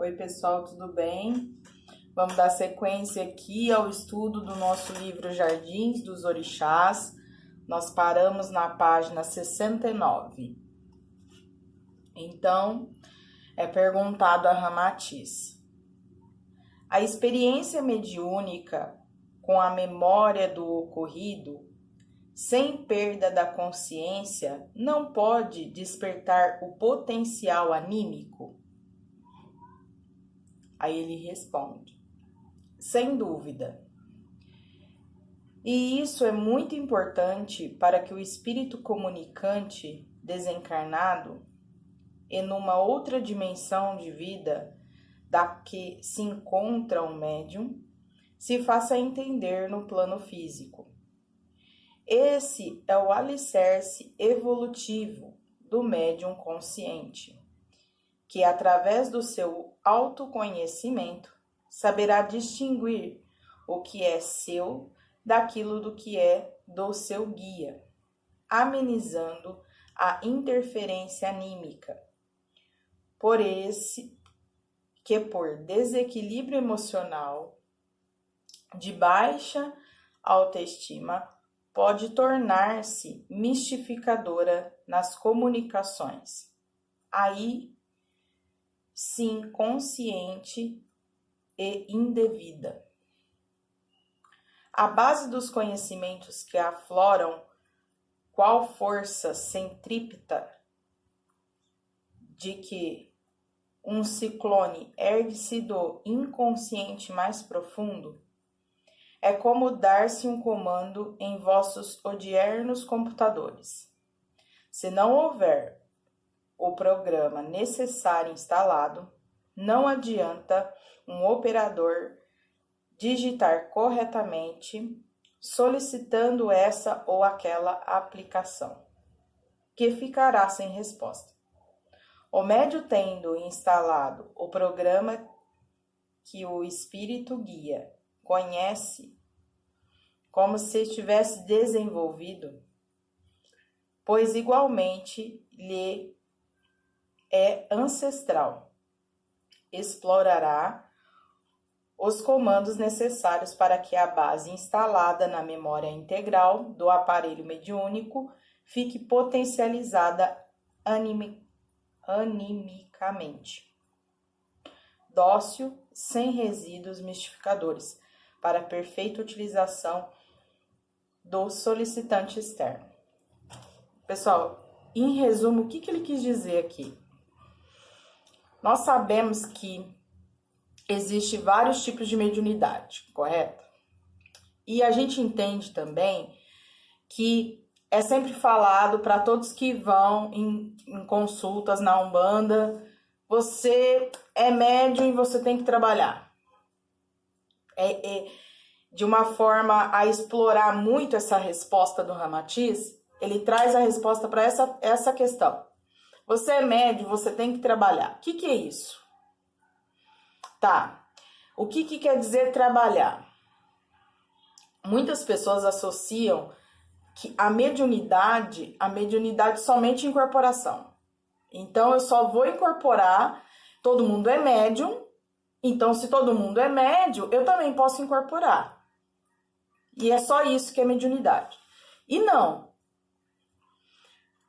Oi, pessoal, tudo bem? Vamos dar sequência aqui ao estudo do nosso livro Jardins dos Orixás. Nós paramos na página 69. Então, é perguntado a Ramatiz: a experiência mediúnica com a memória do ocorrido, sem perda da consciência, não pode despertar o potencial anímico? Aí ele responde: sem dúvida. E isso é muito importante para que o espírito comunicante desencarnado, e numa outra dimensão de vida da que se encontra o médium, se faça entender no plano físico. Esse é o alicerce evolutivo do médium consciente, que através do seu autoconhecimento saberá distinguir o que é seu daquilo do que é do seu guia, amenizando a interferência anímica. Por desequilíbrio emocional, de baixa autoestima, pode tornar-se mistificadora nas comunicações. Aí, sim, consciente e indevida. A base dos conhecimentos que afloram qual força centrípeta de que um ciclone ergue-se do inconsciente mais profundo, é como dar-se um comando em vossos odiernos computadores. Se não houver o programa necessário instalado, não adianta um operador digitar corretamente, solicitando essa ou aquela aplicação, que ficará sem resposta. O médium, tendo instalado o programa que o espírito guia conhece como se estivesse desenvolvido, pois igualmente lhe é ancestral, explorará os comandos necessários para que a base instalada na memória integral do aparelho mediúnico fique potencializada animicamente, dócil, sem resíduos mistificadores, para perfeita utilização do solicitante externo. Pessoal, em resumo, o que ele quis dizer aqui? Nós sabemos que existem vários tipos de mediunidade, correto? E a gente entende também que é sempre falado para todos que vão em consultas na Umbanda: você é médium e você tem que trabalhar. De uma forma a explorar muito essa resposta do Ramatiz, ele traz a resposta para essa questão. Você é médium, você tem que trabalhar. O que é isso? Tá. O que quer dizer trabalhar? Muitas pessoas associam que a mediunidade somente incorporação. Então, eu só vou incorporar, todo mundo é médium, então se todo mundo é médium, eu também posso incorporar. E é só isso que é mediunidade. E não.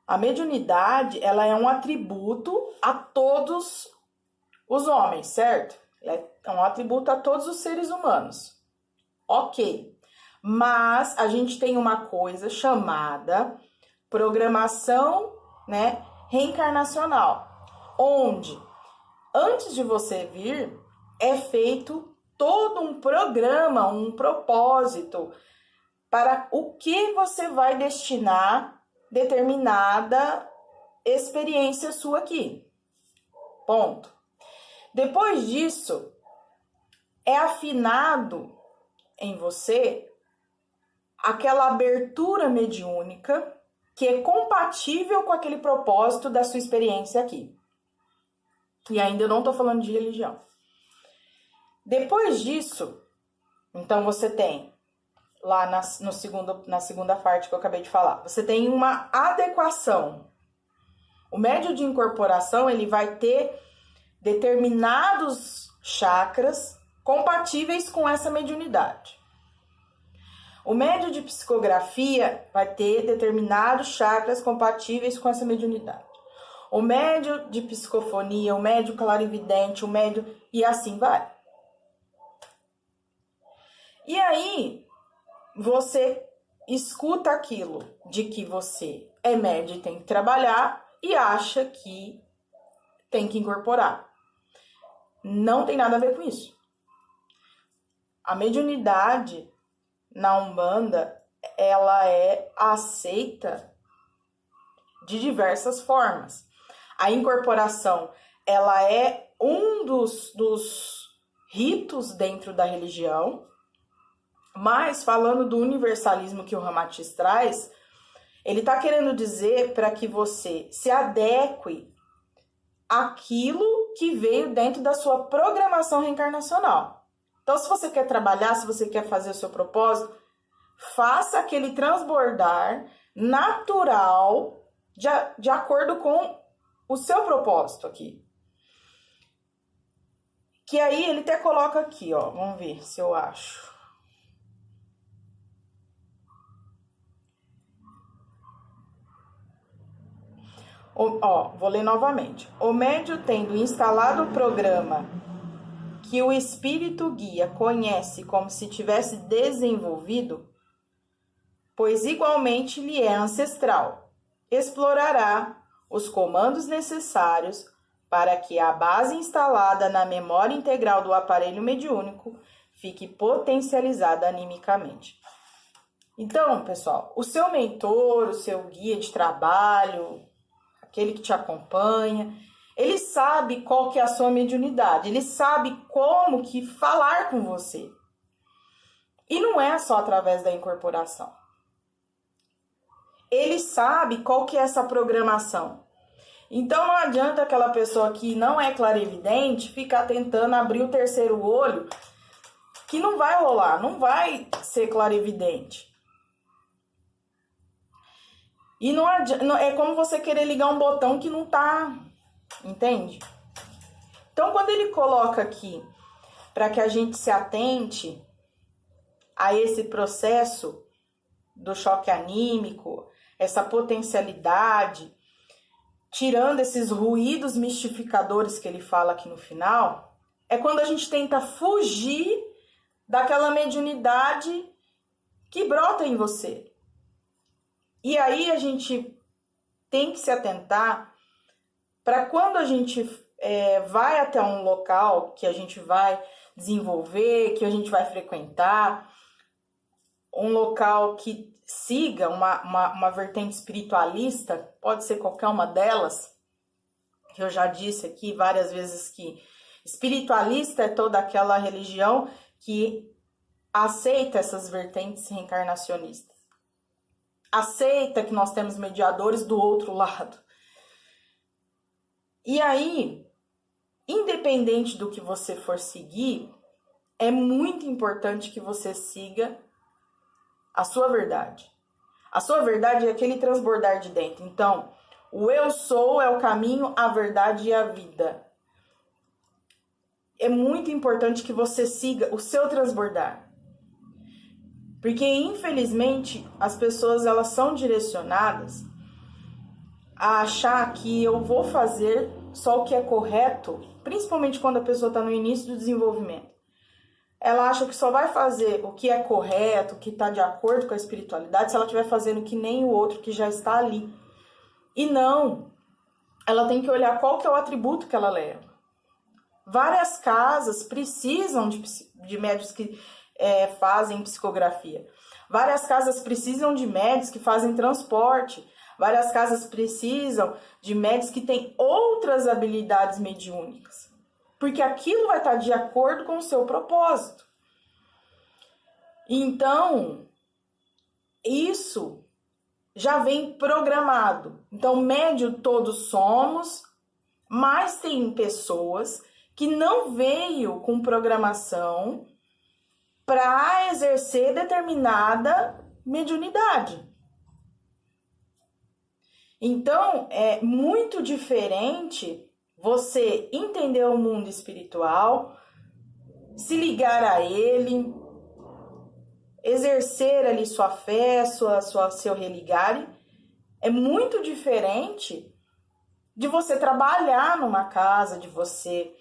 A mediunidade, ela é um atributo a todos os homens, certo? É um atributo a todos os seres humanos. Ok. Mas a gente tem uma coisa chamada programação, reencarnacional, onde antes de você vir é feito todo um programa, um propósito para o que você vai destinar determinada experiência sua aqui. Ponto. Depois disso, é afinado em você aquela abertura mediúnica que é compatível com aquele propósito da sua experiência aqui. E ainda eu não estou falando de religião. Depois disso, então você tem, lá na segunda parte que eu acabei de falar, você tem uma adequação. O médium de incorporação, ele vai ter determinados chakras compatíveis com essa mediunidade. O médium de psicografia vai ter determinados chakras compatíveis com essa mediunidade. O médium de psicofonia, o médium clarividente, o médium... e assim vai. E aí, você escuta aquilo de que você é médium e tem que trabalhar e acha que tem que incorporar. Não tem nada a ver com isso. A mediunidade na Umbanda, ela é aceita de diversas formas. A incorporação, ela é um dos ritos dentro da religião, mas falando do universalismo que o Ramatiz traz, ele está querendo dizer para que você se adeque àquilo que veio dentro da sua programação reencarnacional. Então, se você quer trabalhar, se você quer fazer o seu propósito, faça aquele transbordar natural de acordo com o seu propósito aqui. Que aí ele até coloca aqui, ó. Vamos ver se eu acho. Vou ler novamente. O médium, tendo instalado o programa que o espírito guia conhece como se tivesse desenvolvido, pois igualmente lhe é ancestral, explorará os comandos necessários para que a base instalada na memória integral do aparelho mediúnico fique potencializada animicamente. Então, pessoal, o seu mentor, o seu guia de trabalho, aquele que te acompanha, ele sabe qual que é a sua mediunidade, ele sabe como que falar com você. E não é só através da incorporação. Ele sabe qual que é essa programação. Então não adianta aquela pessoa que não é clarividente ficar tentando abrir o terceiro olho, que não vai rolar, não vai ser clarividente. E não adianta, é como você querer ligar um botão que não tá, entende? Então quando ele coloca aqui para que a gente se atente a esse processo do choque anímico, essa potencialidade, tirando esses ruídos mistificadores que ele fala aqui no final, é quando a gente tenta fugir daquela mediunidade que brota em você. E aí a gente tem que se atentar para quando a gente vai até um local que a gente vai desenvolver, que a gente vai frequentar, um local que siga uma vertente espiritualista, pode ser qualquer uma delas, que eu já disse aqui várias vezes que espiritualista é toda aquela religião que aceita essas vertentes reencarnacionistas. Aceita que nós temos mediadores do outro lado. E aí, independente do que você for seguir, é muito importante que você siga a sua verdade. A sua verdade é aquele transbordar de dentro. Então, o eu sou é o caminho, a verdade e a vida. É muito importante que você siga o seu transbordar. Porque, infelizmente, as pessoas elas são direcionadas a achar que eu vou fazer só o que é correto, principalmente quando a pessoa está no início do desenvolvimento. Ela acha que só vai fazer o que é correto, o que está de acordo com a espiritualidade, se ela estiver fazendo que nem o outro que já está ali. E não, ela tem que olhar qual que é o atributo que ela leva. Várias casas precisam de médiuns que fazem psicografia. Várias casas precisam de médiuns que fazem transporte. Várias casas precisam de médiuns que têm outras habilidades mediúnicas. Porque aquilo vai estar de acordo com o seu propósito. Então, isso já vem programado. Então, médium todos somos, mas tem pessoas que não veio com programação para exercer determinada mediunidade. Então, é muito diferente você entender o mundo espiritual, se ligar a ele, exercer ali sua fé, seu religare, é muito diferente de você trabalhar numa casa, de você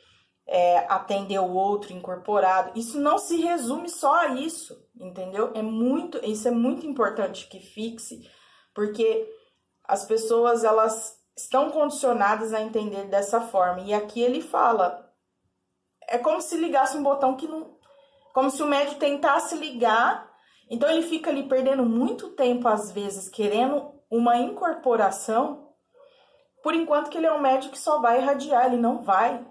atender o outro incorporado. Isso não se resume só a isso, entendeu? Isso é muito importante que fixe, porque as pessoas, elas estão condicionadas a entender dessa forma. E aqui ele fala, é como se ligasse um botão que não... Como se o médium tentasse ligar, então ele fica ali perdendo muito tempo, às vezes, querendo uma incorporação, por enquanto que ele é um médium que só vai irradiar, ele não vai.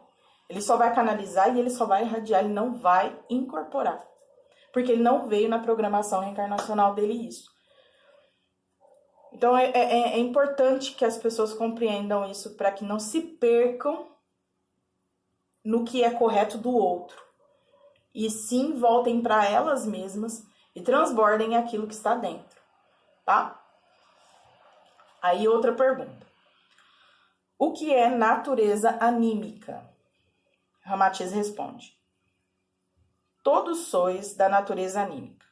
Ele só vai canalizar e ele só vai irradiar, ele não vai incorporar. Porque ele não veio na programação reencarnacional dele isso. Então é importante que as pessoas compreendam isso para que não se percam no que é correto do outro. E sim voltem para elas mesmas e transbordem aquilo que está dentro. Tá? Aí outra pergunta. O que é natureza anímica? Ramatiz responde: todos sois da natureza anímica.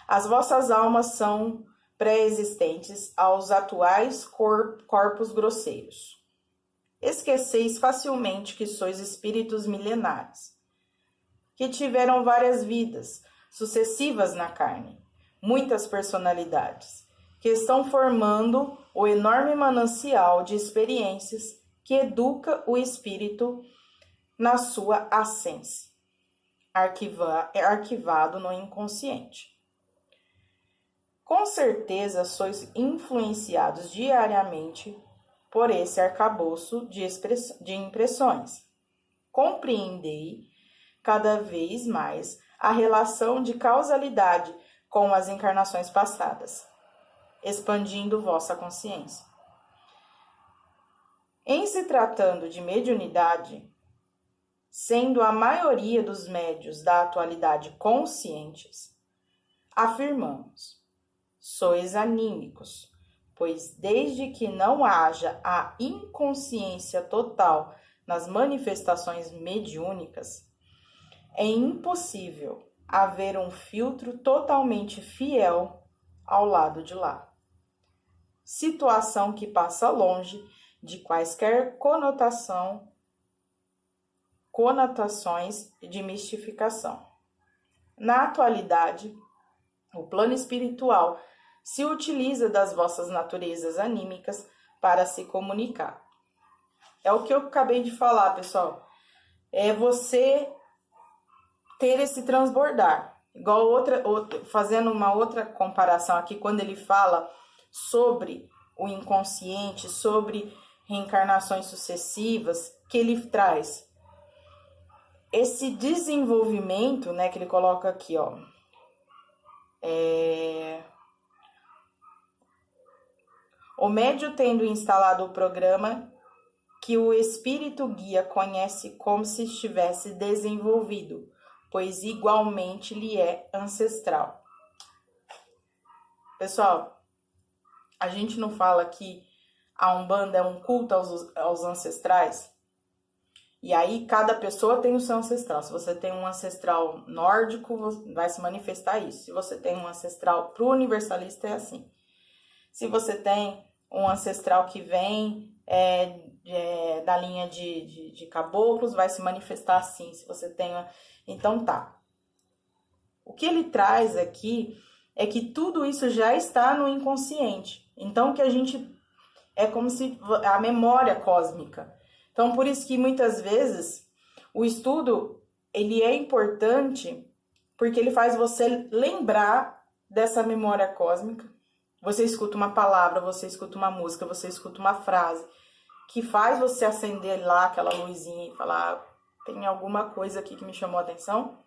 As vossas almas são pré-existentes aos atuais corpos grosseiros. Esqueceis facilmente que sois espíritos milenares, que tiveram várias vidas sucessivas na carne, muitas personalidades, que estão formando o enorme manancial de experiências que educa o espírito na sua assência, arquivado no inconsciente. Com certeza sois influenciados diariamente por esse arcabouço de impressões. Compreendei cada vez mais a relação de causalidade com as encarnações passadas, expandindo vossa consciência. Em se tratando de mediunidade, sendo a maioria dos médios da atualidade conscientes, afirmamos: sois anímicos, pois desde que não haja a inconsciência total nas manifestações mediúnicas, é impossível haver um filtro totalmente fiel ao lado de lá. Situação que passa longe de quaisquer conotações de mistificação. Na atualidade, o plano espiritual se utiliza das vossas naturezas anímicas para se comunicar. É o que eu acabei de falar, pessoal. É você ter esse transbordar. Igual fazendo uma outra comparação aqui, quando ele fala sobre o inconsciente, sobre reencarnações sucessivas, que ele traz esse desenvolvimento, né, que ele coloca aqui, ó. O médium tendo instalado o programa que o espírito guia conhece como se estivesse desenvolvido, pois igualmente lhe é ancestral. Pessoal, a gente não fala que a Umbanda é um culto aos ancestrais? E aí cada pessoa tem o seu ancestral. Se você tem um ancestral nórdico, vai se manifestar isso. Se você tem um ancestral pro universalista, é assim. Se você tem um ancestral que vem da linha de caboclos, vai se manifestar assim. Se você tem... Então tá. O que ele traz aqui é que tudo isso já está no inconsciente. Então que a gente... É como se a memória cósmica. Então por isso que muitas vezes o estudo ele é importante porque ele faz você lembrar dessa memória cósmica. Você escuta uma palavra, você escuta uma música, você escuta uma frase que faz você acender lá aquela luzinha e falar, tem alguma coisa aqui que me chamou a atenção.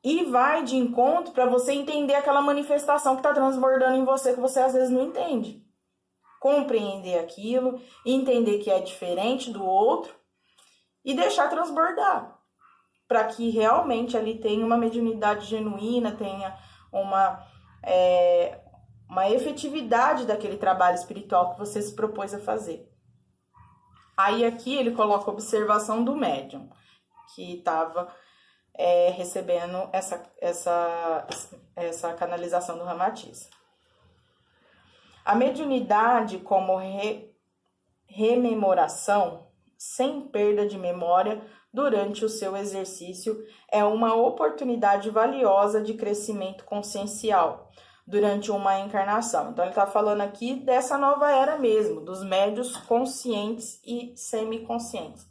E vai de encontro para você entender aquela manifestação que está transbordando em você, que você às vezes não entende. Compreender aquilo, entender que é diferente do outro e deixar transbordar. Para que realmente ali tenha uma mediunidade genuína, tenha uma efetividade daquele trabalho espiritual que você se propôs a fazer. Aí aqui ele coloca observação do médium, que estava recebendo essa canalização do Ramatiz. A mediunidade como rememoração, sem perda de memória durante o seu exercício, é uma oportunidade valiosa de crescimento consciencial durante uma encarnação. Então, ele está falando aqui dessa nova era mesmo, dos médiuns conscientes e semiconscientes.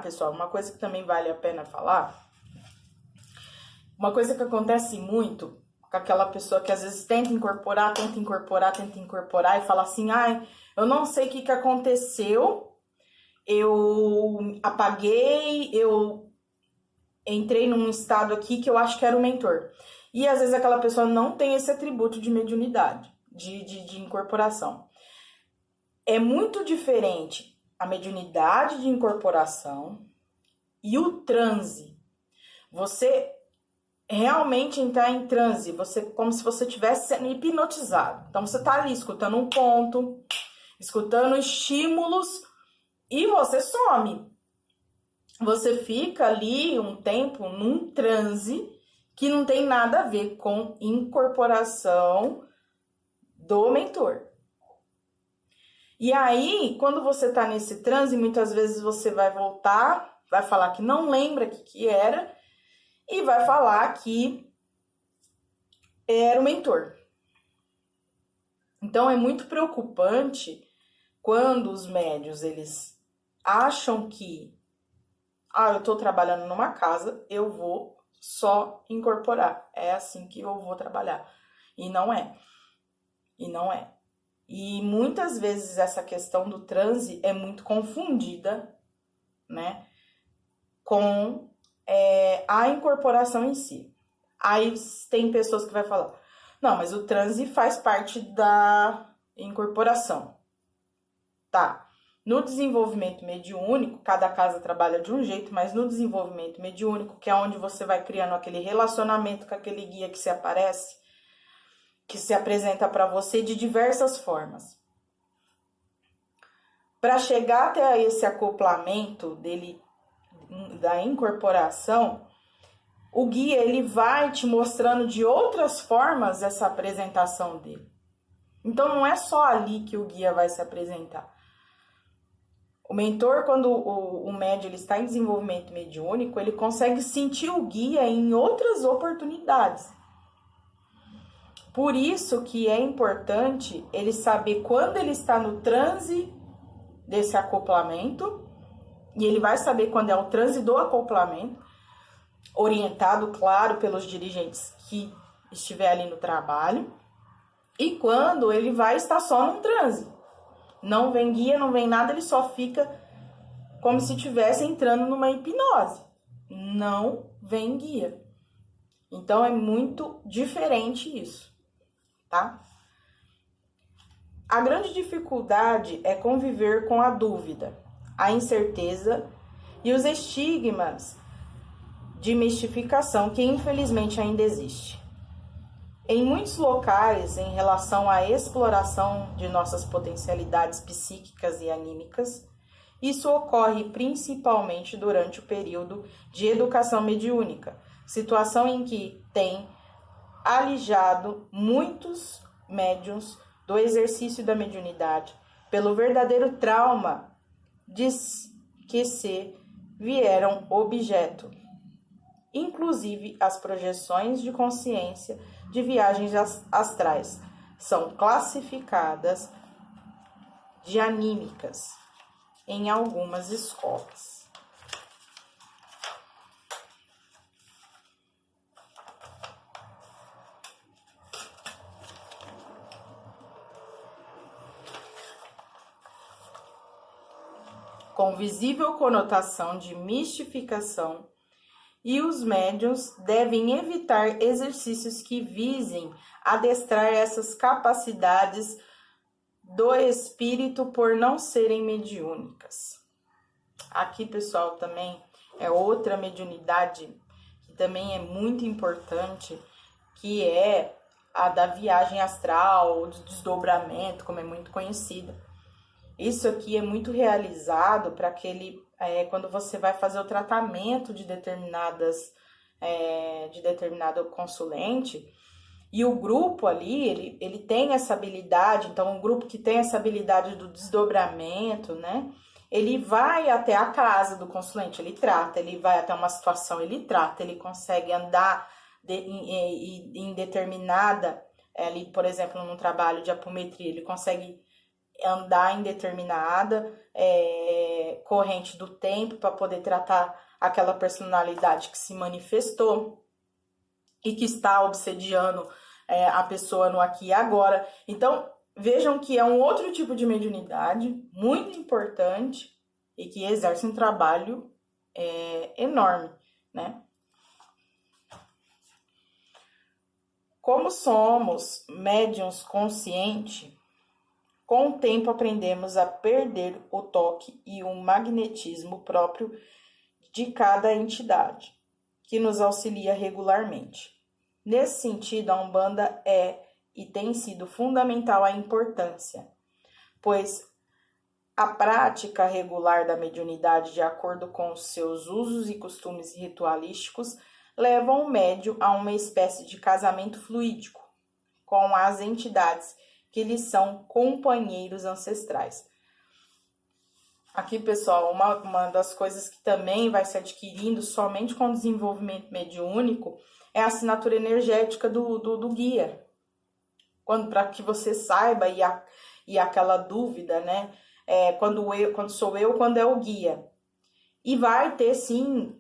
Pessoal, uma coisa que também vale a pena falar, uma coisa que acontece muito com aquela pessoa que às vezes tenta incorporar e fala assim, eu não sei o que aconteceu, eu apaguei, eu entrei num estado aqui que eu acho que era o mentor. E às vezes aquela pessoa não tem esse atributo de mediunidade, de incorporação. É muito diferente a mediunidade de incorporação e o transe. Você realmente entrar em transe, como se você estivesse sendo hipnotizado. Então você está ali escutando um ponto, escutando estímulos e você some. Você fica ali um tempo num transe que não tem nada a ver com incorporação do mentor. E aí, quando você está nesse transe, muitas vezes você vai voltar, vai falar que não lembra o que era e vai falar que era o mentor. Então, é muito preocupante quando os médiuns, eles acham que eu estou trabalhando numa casa, eu vou só incorporar. É assim que eu vou trabalhar. E não é. E muitas vezes essa questão do transe é muito confundida, né, com a incorporação em si. Aí tem pessoas que vai falar, não, mas o transe faz parte da incorporação. Tá. No desenvolvimento mediúnico, cada casa trabalha de um jeito, mas no desenvolvimento mediúnico, que é onde você vai criando aquele relacionamento com aquele guia que se aparece, que se apresenta para você de diversas formas. Para chegar até esse acoplamento dele, da incorporação, o guia ele vai te mostrando de outras formas essa apresentação dele. Então não é só ali que o guia vai se apresentar. O mentor, quando o médium ele está em desenvolvimento mediúnico, ele consegue sentir o guia em outras oportunidades. Por isso que é importante ele saber quando ele está no transe desse acoplamento, e ele vai saber quando é o transe do acoplamento, orientado, claro, pelos dirigentes que estiver ali no trabalho, e quando ele vai estar só num transe. Não vem guia, não vem nada, ele só fica como se estivesse entrando numa hipnose. Não vem guia. Então é muito diferente isso, tá? A grande dificuldade é conviver com a dúvida, a incerteza e os estigmas de mistificação que infelizmente ainda existe. Em muitos locais, em relação à exploração de nossas potencialidades psíquicas e anímicas, isso ocorre principalmente durante o período de educação mediúnica, situação em que tem alijado muitos médiuns do exercício da mediunidade pelo verdadeiro trauma de que se vieram objeto, inclusive as projeções de consciência de viagens astrais são classificadas de anímicas em algumas escolas. Com visível conotação de mistificação, e os médiuns devem evitar exercícios que visem adestrar essas capacidades do espírito por não serem mediúnicas. Aqui, pessoal, também é outra mediunidade que também é muito importante, que é a da viagem astral, do desdobramento, como é muito conhecida. Isso aqui é muito realizado para quando você vai fazer o tratamento de determinado consulente, e o grupo ali, ele tem essa habilidade. Então, um grupo que tem essa habilidade do desdobramento, né? Ele vai até a casa do consulente, ele trata, ele vai até uma situação, ele trata, ele consegue andar em determinada, ali, por exemplo, num trabalho de apometria, ele consegue andar em determinada corrente do tempo para poder tratar aquela personalidade que se manifestou e que está obsediando a pessoa no aqui e agora. Então, vejam que é um outro tipo de mediunidade muito importante e que exerce um trabalho enorme, né? Como somos médiuns conscientes, com o tempo aprendemos a perder o toque e o magnetismo próprio de cada entidade, que nos auxilia regularmente. Nesse sentido, a Umbanda é e tem sido fundamental a importância, pois a prática regular da mediunidade, de acordo com os seus usos e costumes ritualísticos, levam o médium a uma espécie de casamento fluídico com as entidades que lhes são companheiros ancestrais. Aqui, pessoal, uma das coisas que também vai se adquirindo somente com o desenvolvimento mediúnico é a assinatura energética do guia. Para que você saiba, e aquela dúvida, né? Quando sou eu, quando é o guia. E vai ter, sim,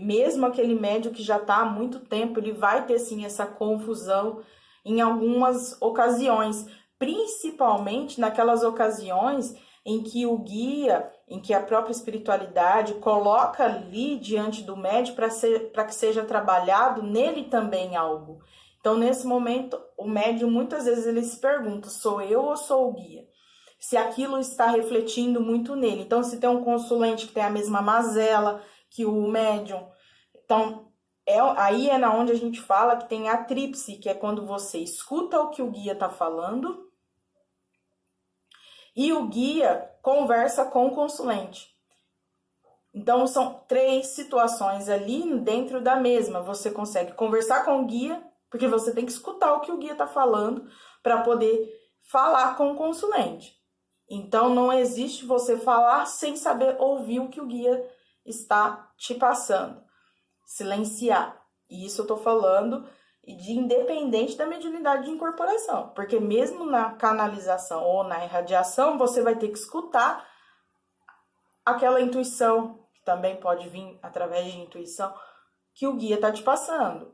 mesmo aquele médium que já está há muito tempo, ele vai ter, sim, essa confusão em algumas ocasiões, principalmente naquelas ocasiões em que o guia, em que a própria espiritualidade coloca ali diante do médium para que seja trabalhado nele também algo. Então, nesse momento, o médium muitas vezes ele se pergunta, sou eu ou sou o guia? Se aquilo está refletindo muito nele. Então, se tem um consulente que tem a mesma mazela que o médium, então aí é onde a gente fala que tem a tríplice, que é quando você escuta o que o guia está falando e o guia conversa com o consulente. Então, são 3 situações ali dentro da mesma. Você consegue conversar com o guia, porque você tem que escutar o que o guia está falando para poder falar com o consulente. Então, não existe você falar sem saber ouvir o que o guia está te passando. Silenciar. E isso eu estou falando de independente da mediunidade de incorporação. Porque mesmo na canalização ou na irradiação, você vai ter que escutar aquela intuição, que também pode vir através de intuição, que o guia está te passando.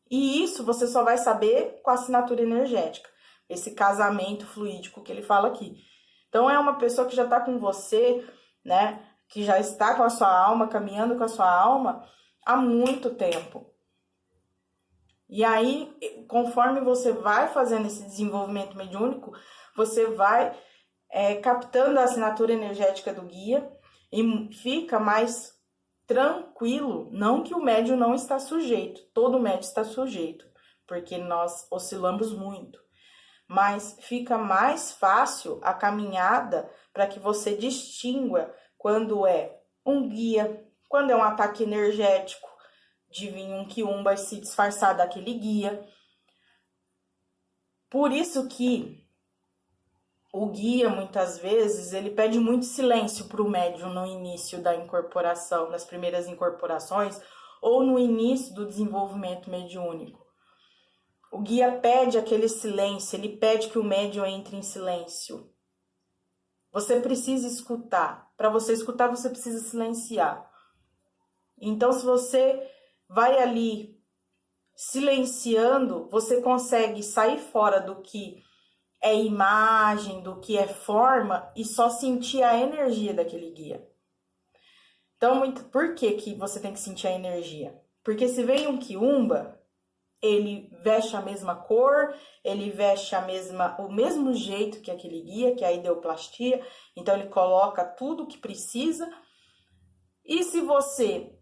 E isso você só vai saber com a assinatura energética. Esse casamento fluídico que ele fala aqui. Então, é uma pessoa que já está com você, né? Que já está com a sua alma, caminhando com a sua alma há muito tempo. E aí, conforme você vai fazendo esse desenvolvimento mediúnico, você vai captando a assinatura energética do guia e fica mais tranquilo. Não que o médium não está sujeito, todo médium está sujeito, porque nós oscilamos muito. Mas fica mais fácil a caminhada para que você distingua quando é um guia, quando é um ataque energético de vir um quiumba e se disfarçar daquele guia. Por isso que o guia, muitas vezes, ele pede muito silêncio para o médium no início da incorporação, nas primeiras incorporações, ou no início do desenvolvimento mediúnico. O guia pede aquele silêncio, ele pede que o médium entre em silêncio. Você precisa escutar. Para você escutar, você precisa silenciar. Então, se você vai ali silenciando, você consegue sair fora do que é imagem, do que é forma, e só sentir a energia daquele guia. Então, por que você tem que sentir a energia? Porque se vem um quiumba, ele veste a mesma cor, ele veste o mesmo jeito que aquele guia, que é a ideoplastia. Então, ele coloca tudo o que precisa. E se você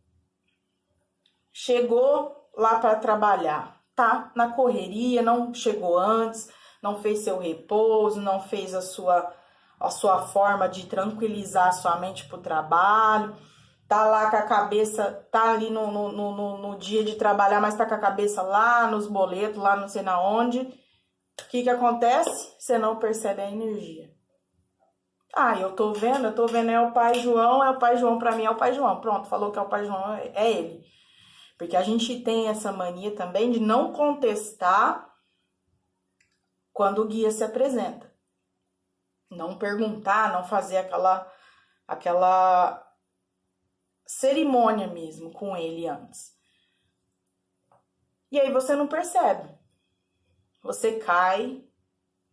chegou lá para trabalhar, tá na correria, não chegou antes, não fez seu repouso, não fez a sua forma de tranquilizar a sua mente pro trabalho, tá lá com a cabeça, tá ali no dia de trabalhar, mas tá com a cabeça lá nos boletos, lá não sei na onde. O que acontece? Você não percebe a energia. Ah, eu tô vendo, é o Pai João, pra mim é o Pai João. Pronto, falou que é o Pai João, é ele. Porque a gente tem essa mania também de não contestar quando o guia se apresenta. Não perguntar, não fazer aquela cerimônia mesmo com ele antes. E aí você não percebe. Você cai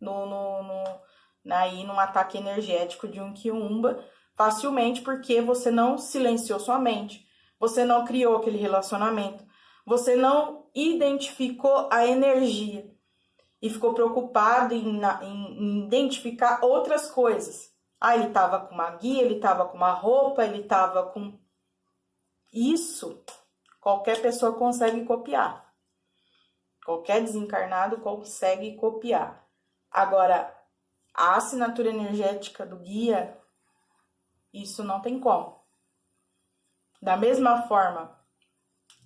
num ataque energético de um quiumba facilmente porque você não silenciou sua mente. Você não criou aquele relacionamento. Você não identificou a energia. E ficou preocupado em identificar outras coisas. Ah, ele estava com uma guia, ele estava com uma roupa, ele estava com... Isso, qualquer pessoa consegue copiar. Qualquer desencarnado consegue copiar. Agora, a assinatura energética do guia, isso não tem como. Da mesma forma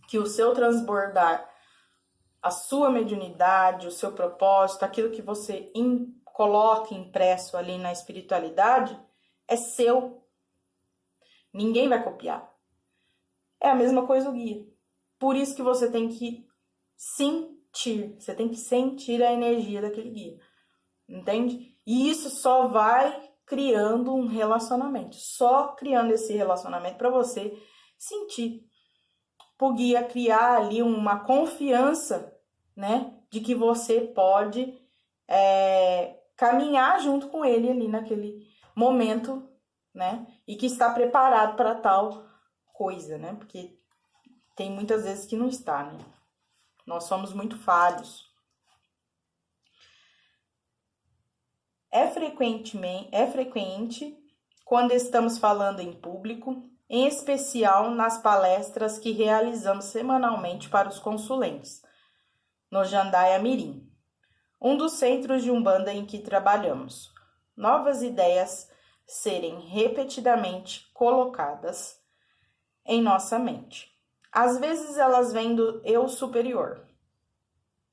que o seu transbordar, a sua mediunidade, o seu propósito, aquilo que você coloca impresso ali na espiritualidade, é seu. Ninguém vai copiar. É a mesma coisa o guia. Por isso que você tem que sentir. Você tem que sentir a energia daquele guia. Entende? E isso só vai criando um relacionamento. Só criando esse relacionamento para você sentir. Pro guia criar ali uma confiança, né? De que você pode caminhar junto com ele ali naquele momento, né? E que está preparado para tal coisa, né? Porque tem muitas vezes que não está, né? Nós somos muito falhos. É frequente quando estamos falando em público, em especial nas palestras que realizamos semanalmente para os consulentes, no Jandaia Mirim, um dos centros de Umbanda em que trabalhamos. Novas ideias serem repetidamente colocadas em nossa mente. Às vezes elas vêm do eu superior,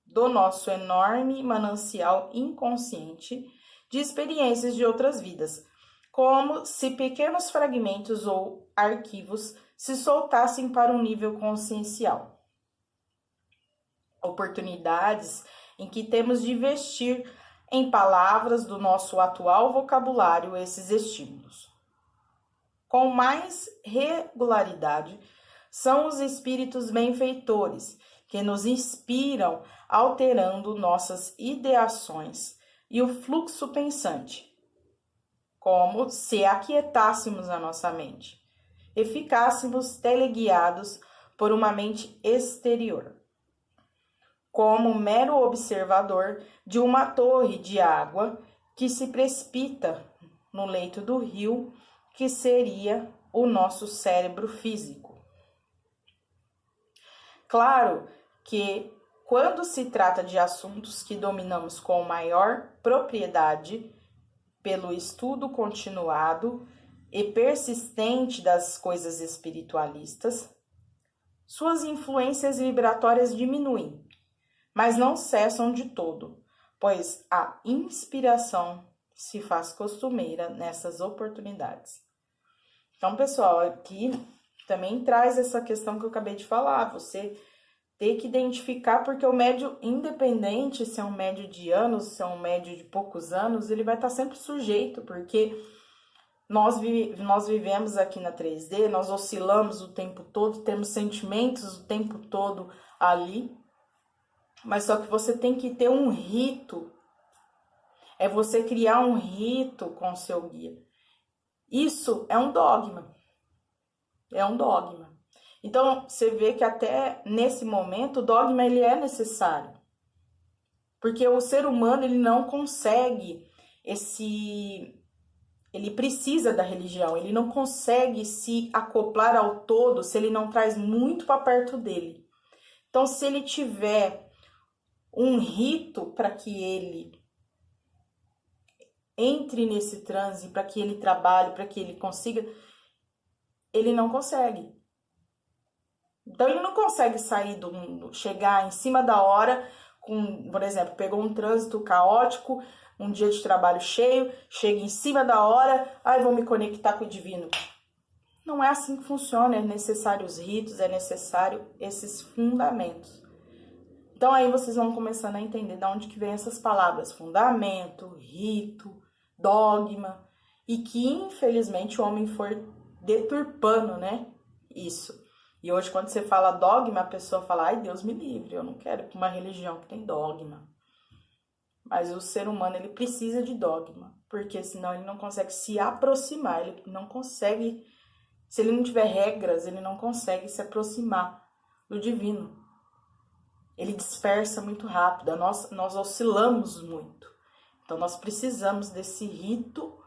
do nosso enorme manancial inconsciente de experiências de outras vidas, como se pequenos fragmentos ou arquivos se soltassem para um nível consciencial. Oportunidades em que temos de vestir em palavras do nosso atual vocabulário esses estímulos. Com mais regularidade, são os espíritos benfeitores que nos inspiram alterando nossas ideações e o fluxo pensante, como se aquietássemos a nossa mente e ficássemos teleguiados por uma mente exterior, como mero observador de uma torre de água que se precipita no leito do rio, que seria o nosso cérebro físico. Claro que, quando se trata de assuntos que dominamos com maior propriedade, pelo estudo continuado e persistente das coisas espiritualistas, suas influências vibratórias diminuem, mas não cessam de todo, pois a inspiração se faz costumeira nessas oportunidades. Então, pessoal, aqui também traz essa questão que eu acabei de falar, você ter que identificar, porque o médio, independente se é um médio de anos, se é um médio de poucos anos, ele vai estar sempre sujeito, porque nós vivemos aqui na 3D, nós oscilamos o tempo todo, temos sentimentos o tempo todo ali, mas só que você tem que ter um rito, é você criar um rito com o seu guia. Isso é um dogma. É um dogma. Então, você vê que até nesse momento o dogma ele é necessário. Porque o ser humano ele não consegue ele precisa da religião, ele não consegue se acoplar ao todo se ele não traz muito para perto dele. Então, se ele tiver um rito para que ele entre nesse transe, para que ele trabalhe, para que ele consiga, ele não consegue. Então ele não consegue sair do mundo, chegar em cima da hora, por exemplo, pegou um trânsito caótico, um dia de trabalho cheio, chega em cima da hora, vou me conectar com o divino. Não é assim que funciona, é necessário os ritos, é necessário esses fundamentos. Então aí vocês vão começando a entender de onde que vem essas palavras, fundamento, rito, dogma, e que infelizmente o homem foi deturpando, né, isso. E hoje quando você fala dogma, a pessoa fala, ai Deus me livre, eu não quero ir para uma religião que tem dogma. Mas o ser humano, ele precisa de dogma, porque senão ele não consegue se aproximar, ele não consegue, se ele não tiver regras, ele não consegue se aproximar do divino. Ele dispersa muito rápido, nós oscilamos muito. Então, nós precisamos desse rito,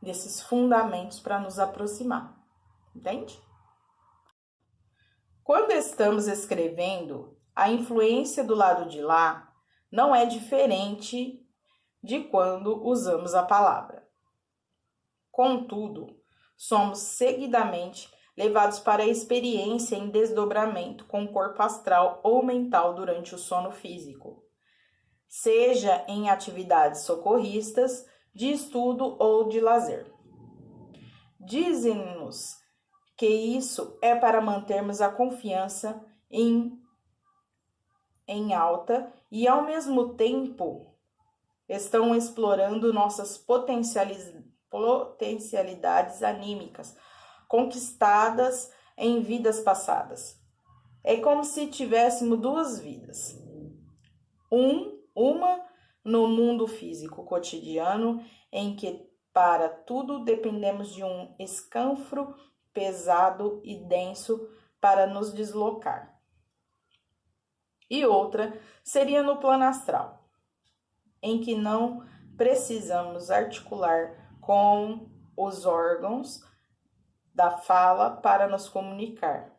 desses fundamentos para nos aproximar, entende? Quando estamos escrevendo, a influência do lado de lá não é diferente de quando usamos a palavra. Contudo, somos seguidamente levados para a experiência em desdobramento com o corpo astral ou mental durante o sono físico, seja em atividades socorristas, de estudo ou de lazer. Dizem-nos que isso é para mantermos a confiança em alta e, ao mesmo tempo, estão explorando nossas potencialidades anímicas, conquistadas em vidas passadas. É como se tivéssemos duas vidas. Uma no mundo físico cotidiano, em que para tudo dependemos de um escanfro pesado e denso para nos deslocar. E outra seria no plano astral, em que não precisamos articular com os órgãos da fala para nos comunicar,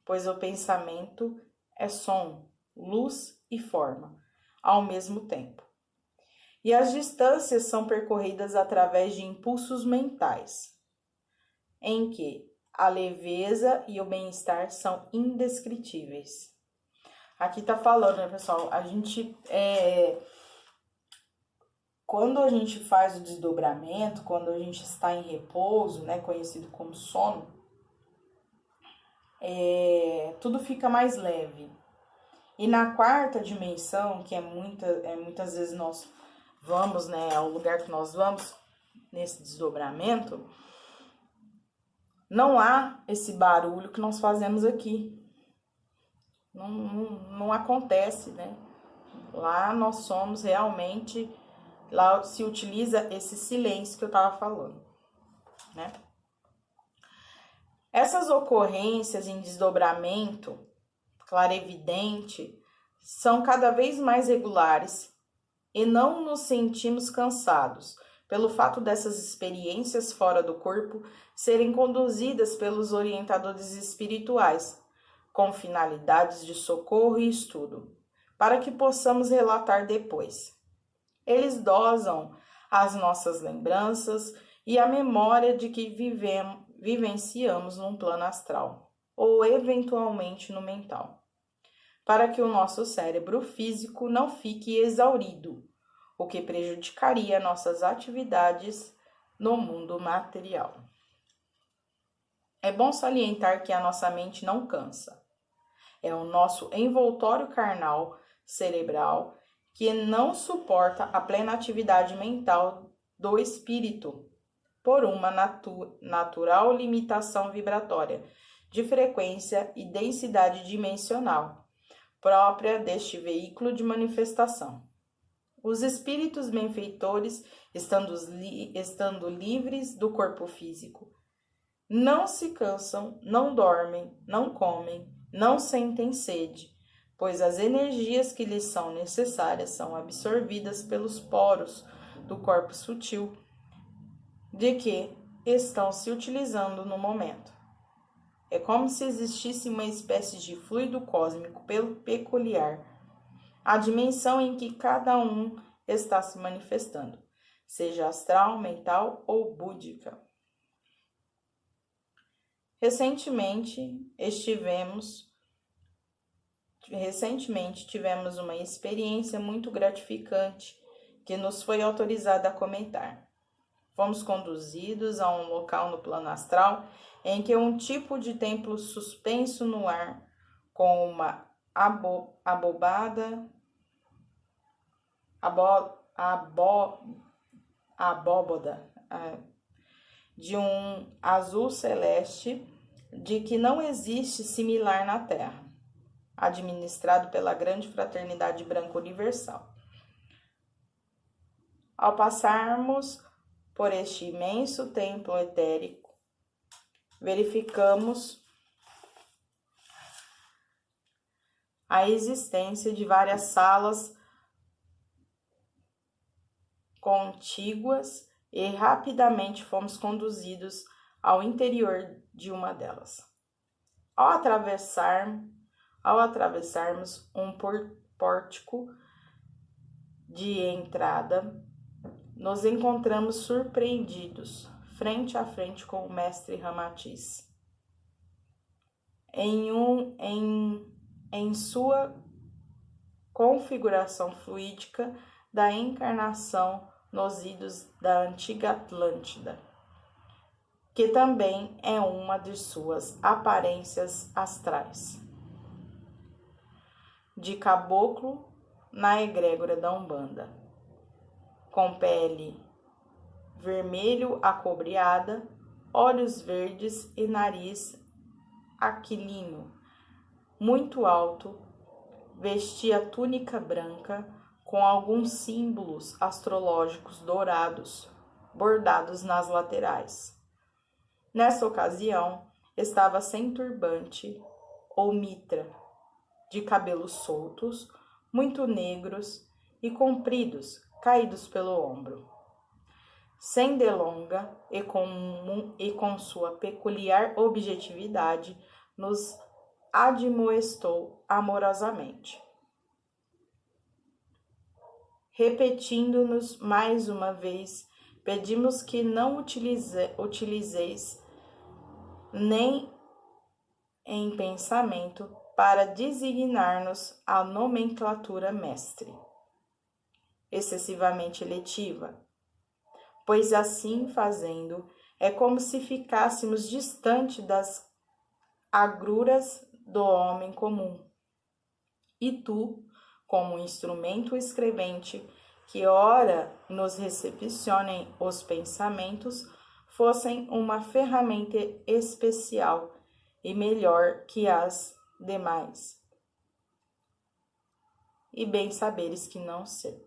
pois o pensamento é som, luz e forma, ao mesmo tempo. E as distâncias são percorridas através de impulsos mentais, em que a leveza e o bem-estar são indescritíveis. Aqui tá falando, né, pessoal? A gente quando a gente faz o desdobramento, quando a gente está em repouso, né, conhecido como sono, tudo fica mais leve. E na quarta dimensão, que muitas vezes nós vamos, né, ao lugar que nós vamos nesse desdobramento, não há esse barulho que nós fazemos aqui. Não acontece, né? Lá nós somos realmente, lá se utiliza esse silêncio que eu estava falando, né? Essas ocorrências em desdobramento clarevidente são cada vez mais regulares e não nos sentimos cansados pelo fato dessas experiências fora do corpo serem conduzidas pelos orientadores espirituais, com finalidades de socorro e estudo, para que possamos relatar depois. Eles dosam as nossas lembranças e a memória de que vivenciamos num plano astral, ou eventualmente no mental, para que o nosso cérebro físico não fique exaurido, o que prejudicaria nossas atividades no mundo material. É bom salientar que a nossa mente não cansa. É o nosso envoltório carnal, cerebral, que não suporta a plena atividade mental do espírito, por uma natural limitação vibratória, de frequência e densidade dimensional, própria deste veículo de manifestação. Os espíritos benfeitores, estando livres do corpo físico, não se cansam, não dormem, não comem, não sentem sede, pois as energias que lhes são necessárias são absorvidas pelos poros do corpo sutil, de que estão se utilizando no momento. É como se existisse uma espécie de fluido cósmico peculiar, a dimensão em que cada um está se manifestando, seja astral, mental ou búdica. Recentemente tivemos uma experiência muito gratificante que nos foi autorizada a comentar. Fomos conduzidos a um local no plano astral em que um tipo de templo suspenso no ar com uma abóboda de um azul celeste de que não existe similar na Terra, administrado pela Grande Fraternidade Branca Universal. Ao passarmos por este imenso templo etérico, verificamos a existência de várias salas contíguas e rapidamente fomos conduzidos ao interior de uma delas. Ao atravessarmos um pórtico de entrada, nos encontramos surpreendidos, frente a frente com o mestre Ramatiz. Em sua configuração fluídica da encarnação nos idos da antiga Atlântida, que também é uma de suas aparências astrais. De caboclo na egrégora da Umbanda, com pele vermelho acobreada, olhos verdes e nariz aquilino, muito alto, vestia túnica branca com alguns símbolos astrológicos dourados, bordados nas laterais. Nessa ocasião, estava sem turbante ou mitra, de cabelos soltos, muito negros e compridos, caídos pelo ombro. Sem delonga e com sua peculiar objetividade, nos admoestou amorosamente, repetindo-nos mais uma vez: pedimos que não utilizeis nem em pensamento para designar-nos a nomenclatura mestre, excessivamente eletiva, pois assim fazendo é como se ficássemos distante das agruras do homem comum. E tu, como instrumento escrevente, que ora nos recepcionem os pensamentos, fossem uma ferramenta especial e melhor que as demais. E bem saberes que não sei.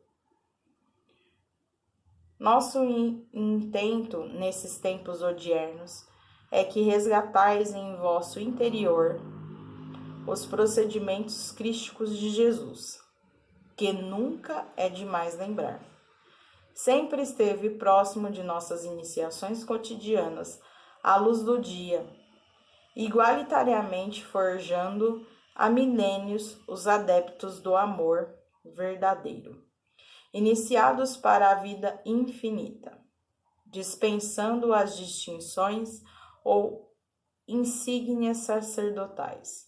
Nosso intento nesses tempos odiernos é que resgatais em vosso interior os procedimentos crísticos de Jesus, que nunca é demais lembrar. Sempre esteve próximo de nossas iniciações cotidianas, à luz do dia, igualitariamente forjando há milênios os adeptos do amor verdadeiro, iniciados para a vida infinita, dispensando as distinções ou insígnias sacerdotais.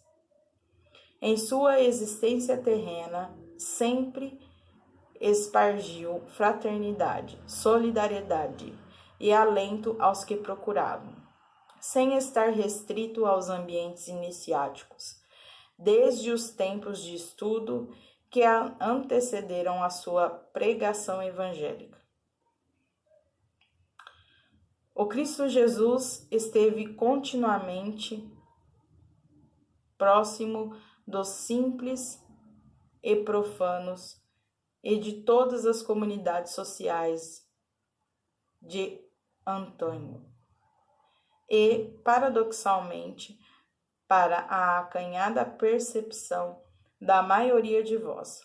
Em sua existência terrena, sempre espargiu fraternidade, solidariedade e alento aos que procuravam, sem estar restrito aos ambientes iniciáticos, desde os tempos de estudo que antecederam a sua pregação evangélica. O Cristo Jesus esteve continuamente próximo dos simples e profanos e de todas as comunidades sociais de antanho. E, paradoxalmente, para a acanhada percepção da maioria de vós,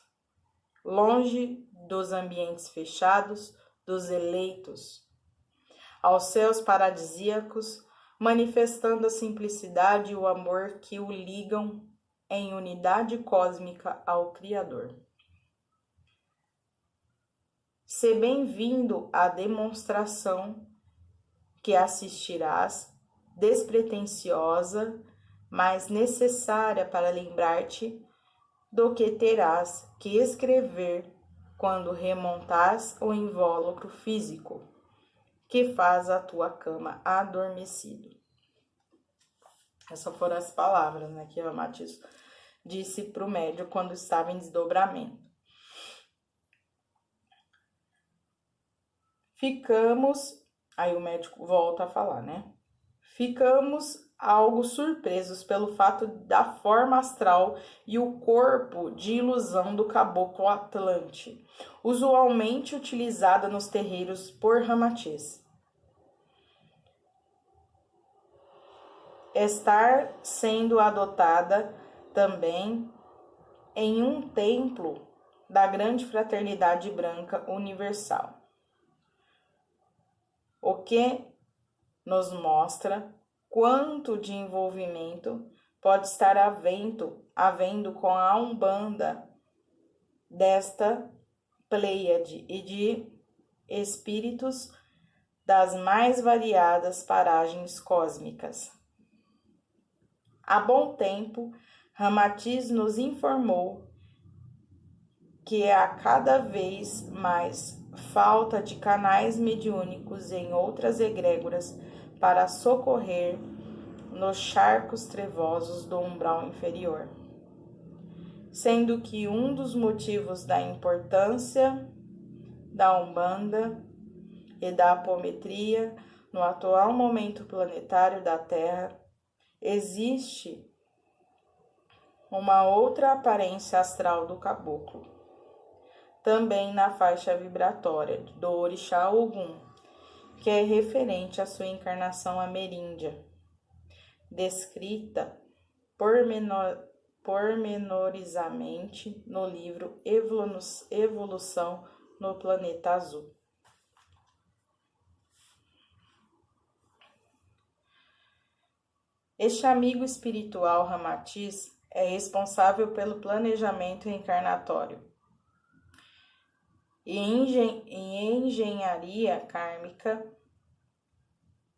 longe dos ambientes fechados dos eleitos, aos céus paradisíacos, manifestando a simplicidade e o amor que o ligam em unidade cósmica ao Criador. Sê bem-vindo à demonstração que assistirás, despretensiosa, mas necessária para lembrar-te do que terás que escrever quando remontares o invólucro físico que faz a tua cama adormecido. Essas foram as palavras, né, que Ramatiz disse para o médium quando estava em desdobramento. Aí o médico volta a falar, né? Ficamos algo surpresos pelo fato da forma astral e o corpo de ilusão do caboclo Atlante, usualmente utilizada nos terreiros por Ramatiz, estar sendo adotada também em um templo da grande fraternidade branca universal, o que nos mostra quanto de envolvimento pode estar havendo com a Umbanda desta Pleiade e de espíritos das mais variadas paragens cósmicas. Há bom tempo, Ramatiz nos informou que há cada vez mais falta de canais mediúnicos em outras egrégoras para socorrer nos charcos trevosos do umbral inferior, sendo que um dos motivos da importância da Umbanda e da apometria no atual momento planetário da Terra, existe uma outra aparência astral do caboclo, também na faixa vibratória do Orixá Ogum, que é referente à sua encarnação ameríndia, descrita pormenorizadamente no livro Evolução no Planeta Azul. Este amigo espiritual Ramatiz é responsável pelo planejamento reencarnatório e engenharia kármica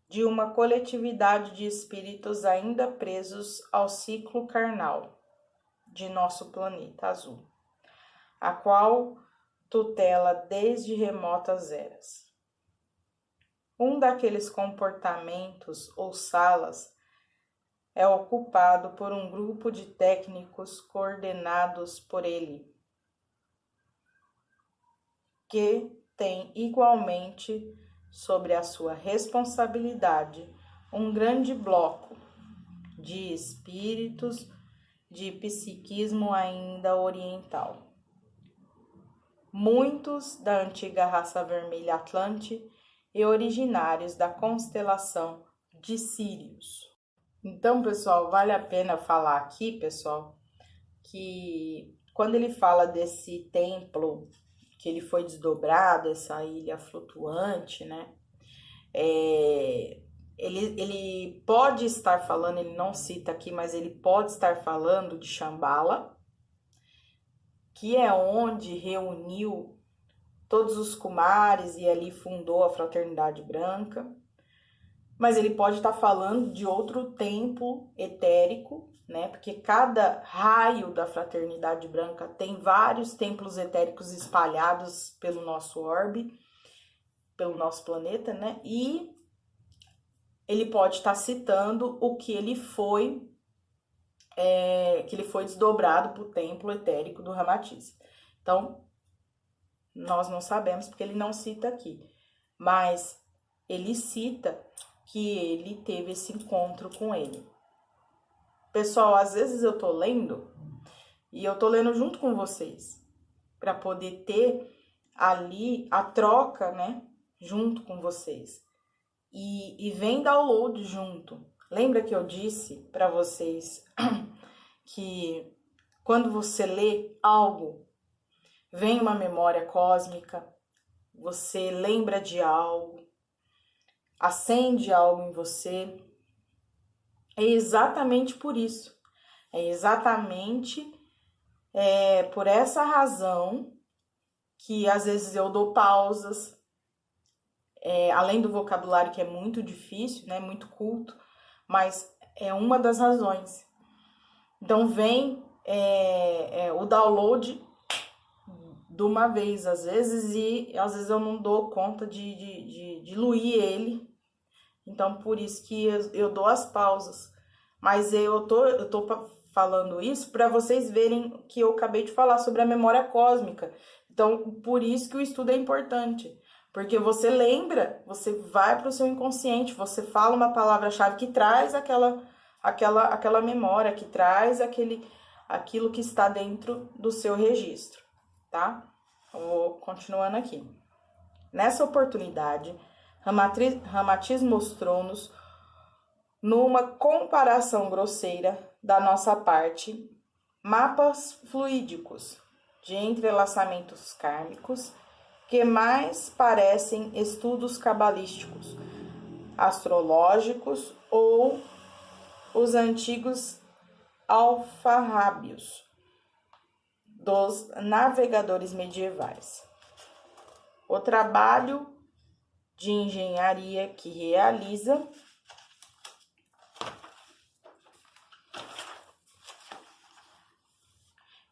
de uma coletividade de espíritos ainda presos ao ciclo carnal de nosso planeta azul, a qual tutela desde remotas eras. Um daqueles comportamentos ou salas é ocupado por um grupo de técnicos coordenados por ele, que tem igualmente sobre a sua responsabilidade um grande bloco de espíritos de psiquismo ainda oriental, muitos da antiga raça vermelha Atlante e originários da constelação de Sírius. Então, pessoal, vale a pena falar aqui, pessoal, que quando ele fala desse templo que ele foi desdobrado, essa ilha flutuante, né? Ele pode estar falando, ele não cita aqui, mas ele pode estar falando de Shambhala, que é onde reuniu todos os Kumaris e ali fundou a Fraternidade Branca. Mas ele pode estar falando de outro templo etérico, né? Porque cada raio da Fraternidade Branca tem vários templos etéricos espalhados pelo nosso orbe, pelo nosso planeta, né? E ele pode estar citando o que ele foi, desdobrado para o templo etérico do Ramatiz. Então, nós não sabemos porque ele não cita aqui, mas ele cita que ele teve esse encontro com ele. Pessoal, às vezes eu tô lendo e eu tô lendo junto com vocês, para poder ter ali a troca, né, junto com vocês. E vem download junto. Lembra que eu disse para vocês que quando você lê algo, vem uma memória cósmica, você lembra de algo, acende algo em você. É exatamente por isso. É exatamente por essa razão que às vezes eu dou pausas, além do vocabulário que é muito difícil, né, muito culto, mas é uma das razões. Então vem o download de uma vez, às vezes, e às vezes eu não dou conta de diluir ele. Então, por isso que eu dou as pausas. Mas eu tô falando isso para vocês verem que eu acabei de falar sobre a memória cósmica. Então, por isso que o estudo é importante. Porque você lembra, você vai para o seu inconsciente, você fala uma palavra-chave que traz aquela memória, que traz aquilo que está dentro do seu registro, tá? Vou continuando aqui. Nessa oportunidade, Ramatiz mostrou-nos, numa comparação grosseira da nossa parte, mapas fluídicos de entrelaçamentos kármicos que mais parecem estudos cabalísticos, astrológicos ou os antigos alfarrábios dos navegadores medievais. O trabalho de engenharia que realiza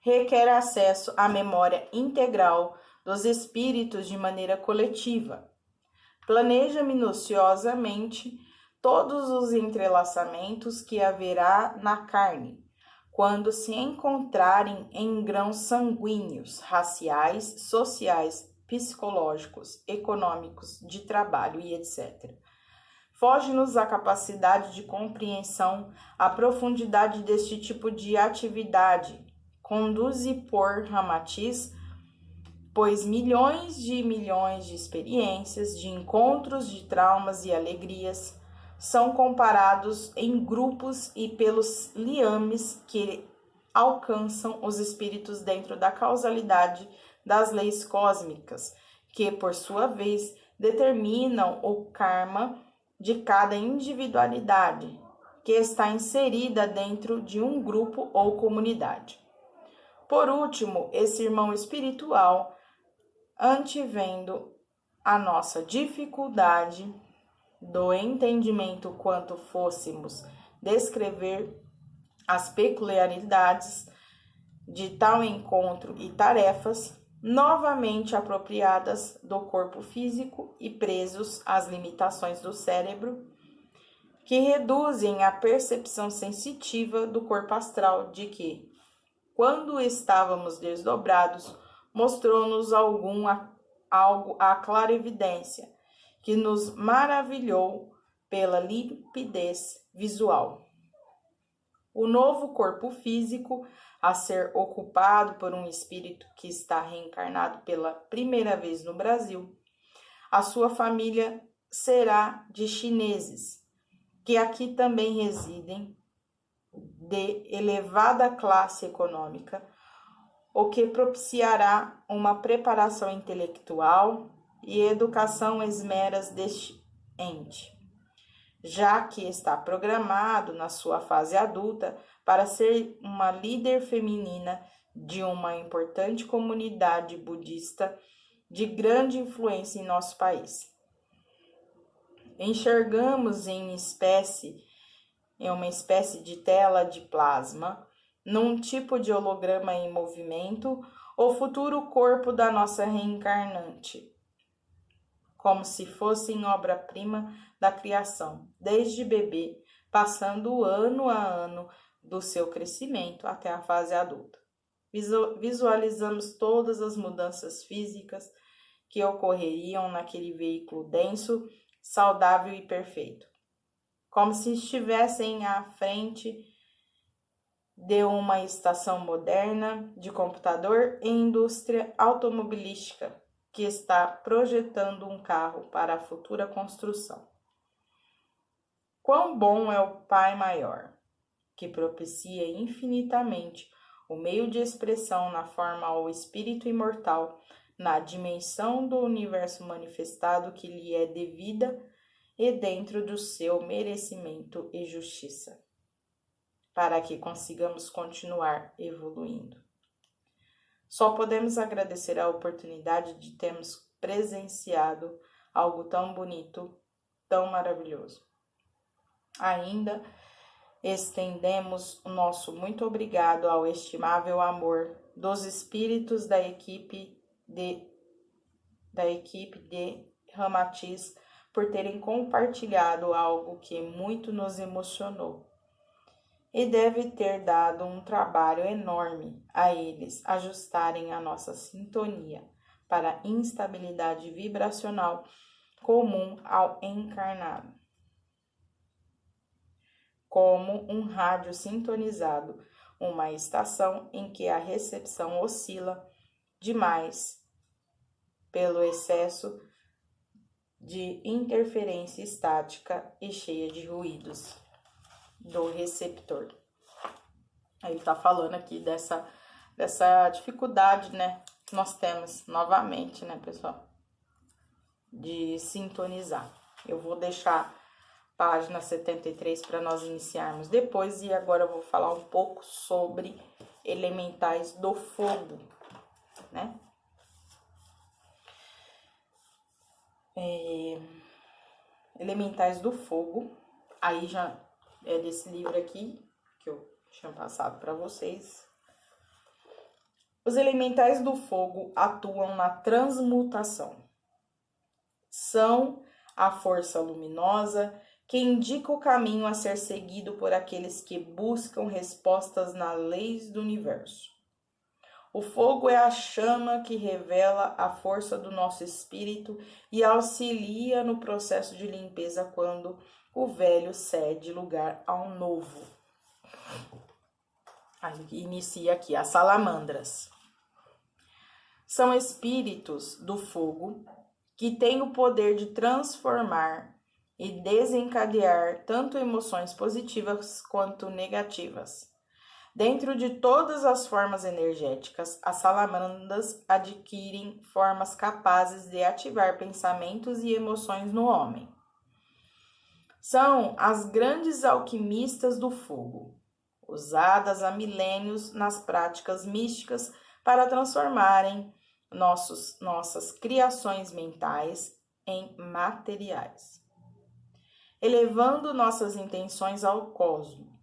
requer acesso à memória integral dos espíritos de maneira coletiva. Planeja minuciosamente todos os entrelaçamentos que haverá na carne, quando se encontrarem em grãos sanguíneos, raciais, sociais, psicológicos, econômicos, de trabalho e etc. Foge-nos a capacidade de compreensão, a profundidade deste tipo de atividade, conduze por Ramatiz, pois milhões de experiências, de encontros, de traumas e alegrias são comparados em grupos e pelos liames que alcançam os espíritos dentro da causalidade das leis cósmicas, que, por sua vez, determinam o karma de cada individualidade que está inserida dentro de um grupo ou comunidade. Por último, esse irmão espiritual, antevendo a nossa dificuldade do entendimento quanto fôssemos descrever as peculiaridades de tal encontro e tarefas, novamente apropriadas do corpo físico e presos às limitações do cérebro, que reduzem a percepção sensitiva do corpo astral de que, quando estávamos desdobrados, mostrou-nos algo a clarividência, que nos maravilhou pela limpidez visual. O novo corpo físico, a ser ocupado por um espírito que está reencarnado pela primeira vez no Brasil, a sua família será de chineses, que aqui também residem, de elevada classe econômica, o que propiciará uma preparação intelectual e educação esmeras deste ente, já que está programado na sua fase adulta para ser uma líder feminina de uma importante comunidade budista de grande influência em nosso país. Enxergamos em uma espécie de tela de plasma, num tipo de holograma em movimento, o futuro corpo da nossa reencarnante, como se fosse obra-prima da criação, desde bebê, passando ano a ano do seu crescimento até a fase adulta. Visualizamos todas as mudanças físicas que ocorreriam naquele veículo denso, saudável e perfeito, como se estivessem à frente de uma estação moderna de computador e indústria automobilística que está projetando um carro para a futura construção. Quão bom é o Pai Maior, que propicia infinitamente o meio de expressão na forma ao espírito imortal, na dimensão do universo manifestado que lhe é devida e dentro do seu merecimento e justiça, para que consigamos continuar evoluindo. Só podemos agradecer a oportunidade de termos presenciado algo tão bonito, tão maravilhoso. Ainda estendemos o nosso muito obrigado ao estimável amor dos espíritos da equipe de Ramatiz por terem compartilhado algo que muito nos emocionou. E deve ter dado um trabalho enorme a eles ajustarem a nossa sintonia para a instabilidade vibracional comum ao encarnado. Como um rádio sintonizado, uma estação em que a recepção oscila demais pelo excesso de interferência estática e cheia de ruídos do receptor. Ele está falando aqui dessa dificuldade, né, que nós temos novamente, né, pessoal, de sintonizar. Eu vou deixar página 73 para nós iniciarmos depois, e agora eu vou falar um pouco sobre elementais do fogo, né? Elementais do fogo, aí já é desse livro aqui que eu tinha passado para vocês. Os elementais do fogo atuam na transmutação. São a força luminosa que indica o caminho a ser seguido por aqueles que buscam respostas nas leis do universo. O fogo é a chama que revela a força do nosso espírito e auxilia no processo de limpeza quando o velho cede lugar ao novo. Aí inicia aqui as salamandras. São espíritos do fogo que têm o poder de transformar e desencadear tanto emoções positivas quanto negativas. Dentro de todas as formas energéticas, as salamandras adquirem formas capazes de ativar pensamentos e emoções no homem. São as grandes alquimistas do fogo, usadas há milênios nas práticas místicas para transformarem nossas criações mentais em materiais, elevando nossas intenções ao cosmos.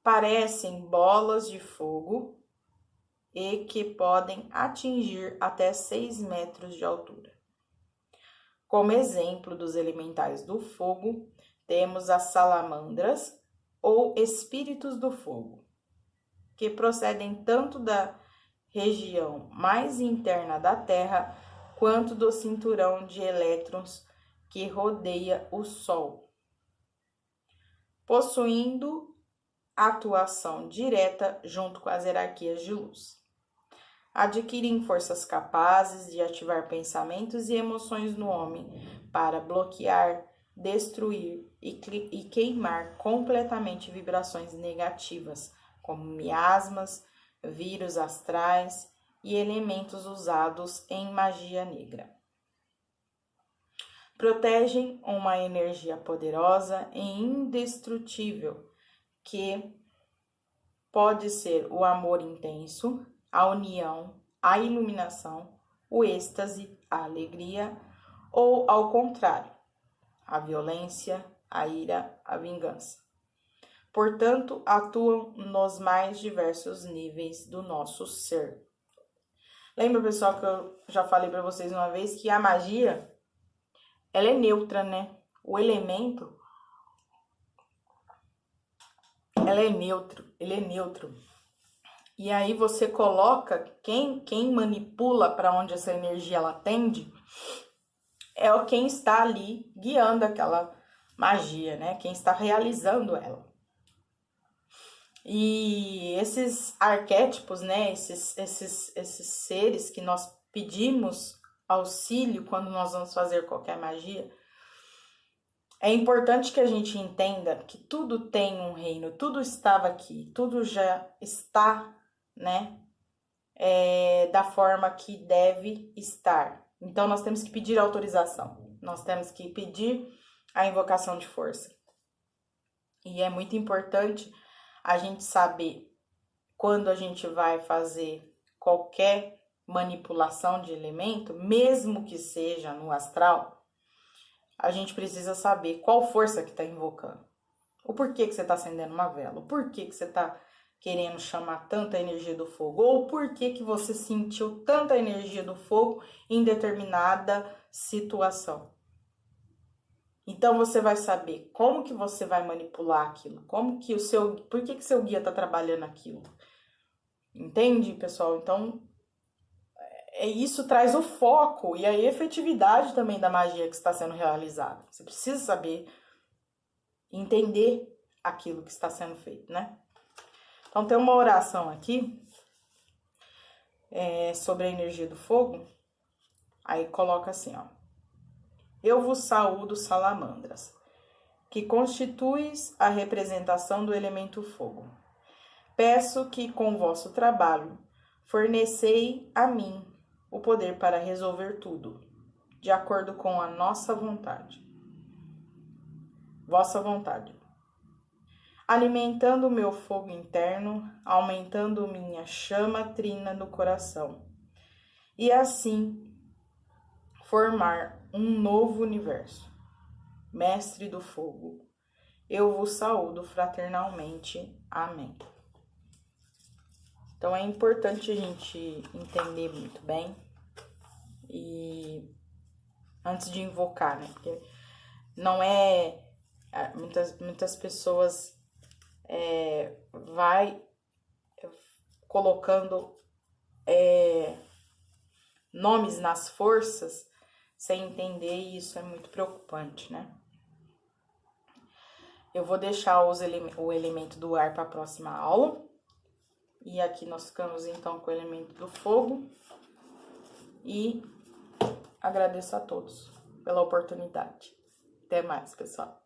Parecem bolas de fogo e que podem atingir até 6 metros de altura. Como exemplo dos elementais do fogo, temos as salamandras ou espíritos do fogo, que procedem tanto da região mais interna da Terra quanto do cinturão de elétrons que rodeia o Sol, possuindo atuação direta junto com as hierarquias de luz. Adquirem forças capazes de ativar pensamentos e emoções no homem para bloquear, destruir e queimar completamente vibrações negativas, como miasmas, vírus astrais e elementos usados em magia negra. Protegem uma energia poderosa e indestrutível, que pode ser o amor intenso, a união, a iluminação, o êxtase, a alegria, ou, ao contrário, a violência, a ira, a vingança. Portanto, atuam nos mais diversos níveis do nosso ser. Lembra, pessoal, que eu já falei para vocês uma vez que a magia, ela é neutra, né? O elemento, ele é neutro. E aí você coloca, quem manipula para onde essa energia ela tende, é quem está ali guiando aquela magia, né? Quem está realizando ela. E esses arquétipos, né? Esses seres que nós pedimos auxílio quando nós vamos fazer qualquer magia, é importante que a gente entenda que tudo tem um reino, tudo estava aqui, tudo já está, né, da forma que deve estar. Então, nós temos que pedir autorização, nós temos que pedir a invocação de força. E é muito importante a gente saber quando a gente vai fazer qualquer manipulação de elemento, mesmo que seja no astral, a gente precisa saber qual força que está invocando. O porquê que você está acendendo uma vela, o porquê que você está querendo chamar tanta energia do fogo, ou o porquê que você sentiu tanta energia do fogo em determinada situação. Então você vai saber como que você vai manipular aquilo, por que seu guia está trabalhando aquilo. Entende, pessoal? Então, isso traz o foco e a efetividade também da magia que está sendo realizada. Você precisa saber entender aquilo que está sendo feito, né? Então, tem uma oração aqui sobre a energia do fogo. Aí coloca assim, ó. Eu vos saúdo, salamandras, que constituis a representação do elemento fogo. Peço que com vosso trabalho fornecei a mim o poder para resolver tudo, de acordo com a nossa vontade. Vossa vontade. Alimentando o meu fogo interno, aumentando minha chama trina no coração. E assim formar um novo universo. Mestre do fogo, eu vos saúdo fraternalmente. Amém. Então, é importante a gente entender muito bem e antes de invocar, né? Porque não é... Muitas pessoas vai colocando nomes nas forças sem entender, e isso é muito preocupante, né? Eu vou deixar o elemento do ar para a próxima aula. E aqui nós ficamos então com o elemento do fogo. E agradeço a todos pela oportunidade. Até mais, pessoal.